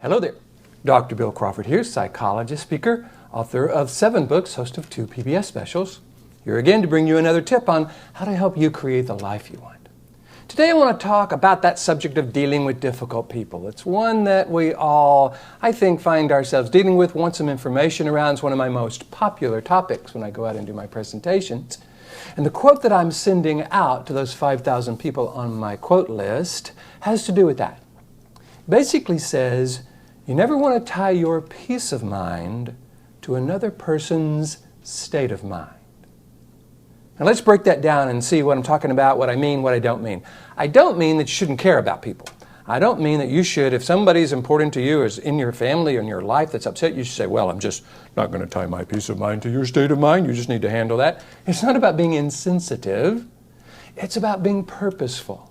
Hello there. Dr. Bill Crawford here, psychologist, speaker, author of 7 books, host of 2 PBS specials. Here again to bring you another tip on how to help you create the life you want. Today I want to talk about that subject of dealing with difficult people. It's one that we all, I think, find ourselves dealing with, want some information around. It's one of my most popular topics when I go out and do my presentations. And the quote that I'm sending out to those 5,000 people on my quote list has to do with that. It basically says, you never want to tie your peace of mind to another person's state of mind. Now let's break that down and see what I'm talking about, what I mean, what I don't mean. I don't mean that you shouldn't care about people. I don't mean that you should, if somebody's important to you, or is in your family or in your life that's upset, you should say, well, I'm just not going to tie my peace of mind to your state of mind. You just need to handle that. It's not about being insensitive. It's about being purposeful.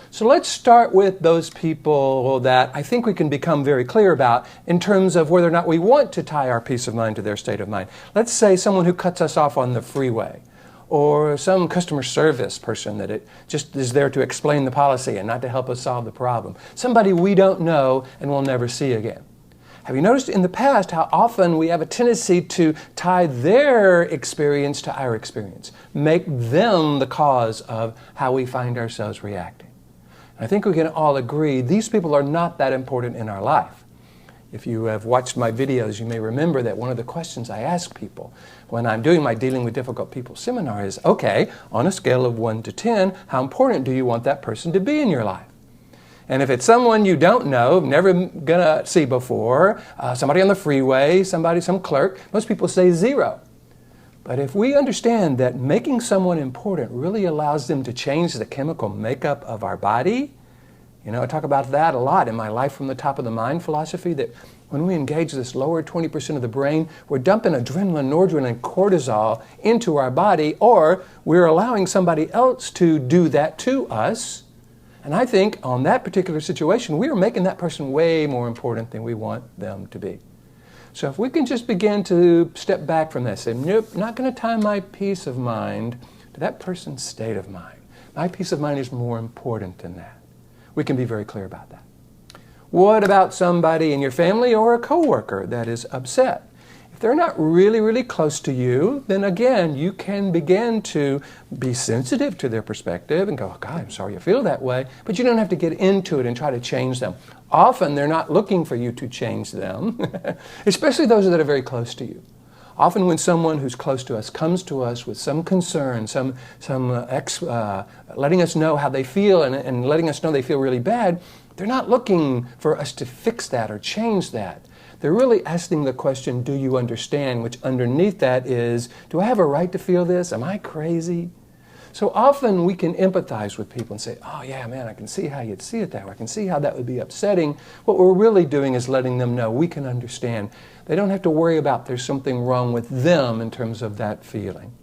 So let's start with those people that I think we can become very clear about in terms of whether or not we want to tie our peace of mind to their state of mind. Let's say someone who cuts us off on the freeway, or some customer service person that it just is there to explain the policy and not to help us solve the problem. Somebody we don't know and will never see again. Have you noticed in the past how often we have a tendency to tie their experience to our experience, make them the cause of how we find ourselves reacting? I think we can all agree these people are not that important in our life. If you have watched my videos, you may remember that one of the questions I ask people when I'm doing my Dealing with Difficult People seminar is, okay, on a scale of 1 to 10, how important do you want that person to be in your life? And if it's someone you don't know, never gonna see before, somebody on the freeway, some clerk, most people say 0. But if we understand that making someone important really allows them to change the chemical makeup of our body, I talk about that a lot in my Life from the Top of the Mind philosophy, that when we engage this lower 20% of the brain, we're dumping adrenaline, noradrenaline, cortisol into our body, or we're allowing somebody else to do that to us. And I think on that particular situation, we are making that person way more important than we want them to be. So if we can just begin to step back from that, say, nope, not going to tie my peace of mind to that person's state of mind. My peace of mind is more important than that. We can be very clear about that. What about somebody in your family or a coworker that is upset? If they're not really, really close to you, then again, you can begin to be sensitive to their perspective and go, oh, God, I'm sorry you feel that way. But you don't have to get into it and try to change them. Often they're not looking for you to change them, especially those that are very close to you. Often when someone who's close to us comes to us with some concern, letting us know how they feel and letting us know they feel really bad, they're not looking for us to fix that or change that. They're really asking the question, do you understand? Which underneath that is, do I have a right to feel this? Am I crazy? So often we can empathize with people and say, oh yeah, man, I can see how you'd see it that way. I can see how that would be upsetting. What we're really doing is letting them know we can understand. They don't have to worry about there's something wrong with them in terms of that feeling.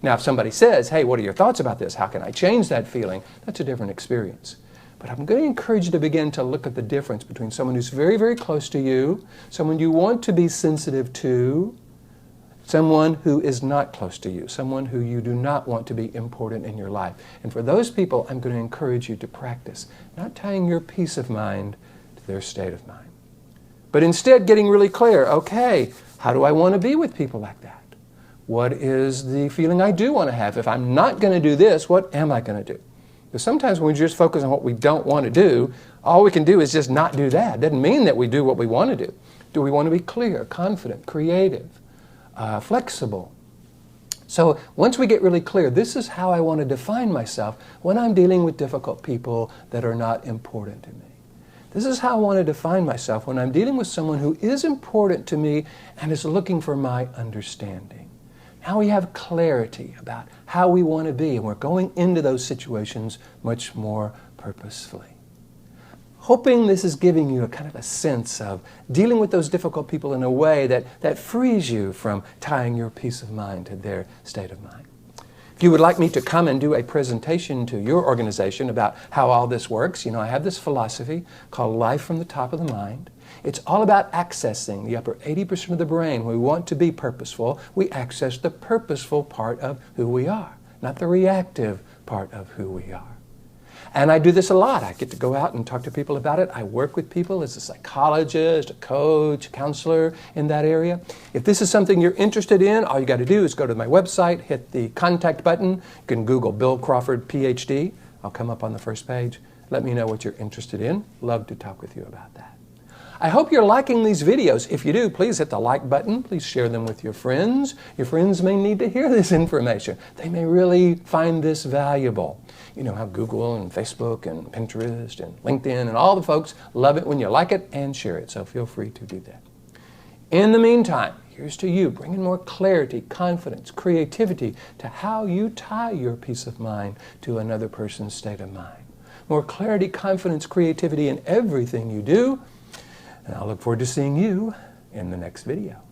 Now, if somebody says, hey, what are your thoughts about this? How can I change that feeling? That's a different experience. But I'm going to encourage you to begin to look at the difference between someone who's very, very close to you, someone you want to be sensitive to, someone who is not close to you, someone who you do not want to be important in your life. And for those people, I'm going to encourage you to practice not tying your peace of mind to their state of mind, but instead getting really clear, okay, how do I want to be with people like that? What is the feeling I do want to have? If I'm not going to do this, what am I going to do? Because sometimes when we just focus on what we don't want to do, all we can do is just not do that. It doesn't mean that we do what we want to do. Do we want to be clear, confident, creative, flexible? So once we get really clear, this is how I want to define myself when I'm dealing with difficult people that are not important to me. This is how I want to define myself when I'm dealing with someone who is important to me and is looking for my understanding. Now we have clarity about how we want to be, and we're going into those situations much more purposefully. Hoping this is giving you a kind of a sense of dealing with those difficult people in a way that frees you from tying your peace of mind to their state of mind. If you would like me to come and do a presentation to your organization about how all this works, I have this philosophy called Life from the Top of the Mind. It's all about accessing the upper 80% of the brain. When we want to be purposeful, we access the purposeful part of who we are, not the reactive part of who we are. And I do this a lot. I get to go out and talk to people about it. I work with people as a psychologist, a coach, a counselor in that area. If this is something you're interested in, all you got to do is go to my website, hit the contact button. You can Google Bill Crawford, Ph.D. I'll come up on the first page. Let me know what you're interested in. Love to talk with you about that. I hope you're liking these videos. If you do, please hit the like button. Please share them with your friends. Your friends may need to hear this information. They may really find this valuable. You know how Google and Facebook and Pinterest and LinkedIn and all the folks love it when you like it and share it, so feel free to do that. In the meantime, here's to you, bringing more clarity, confidence, creativity to how you tie your peace of mind to another person's state of mind. More clarity, confidence, creativity in everything you do. And I'll look forward to seeing you in the next video.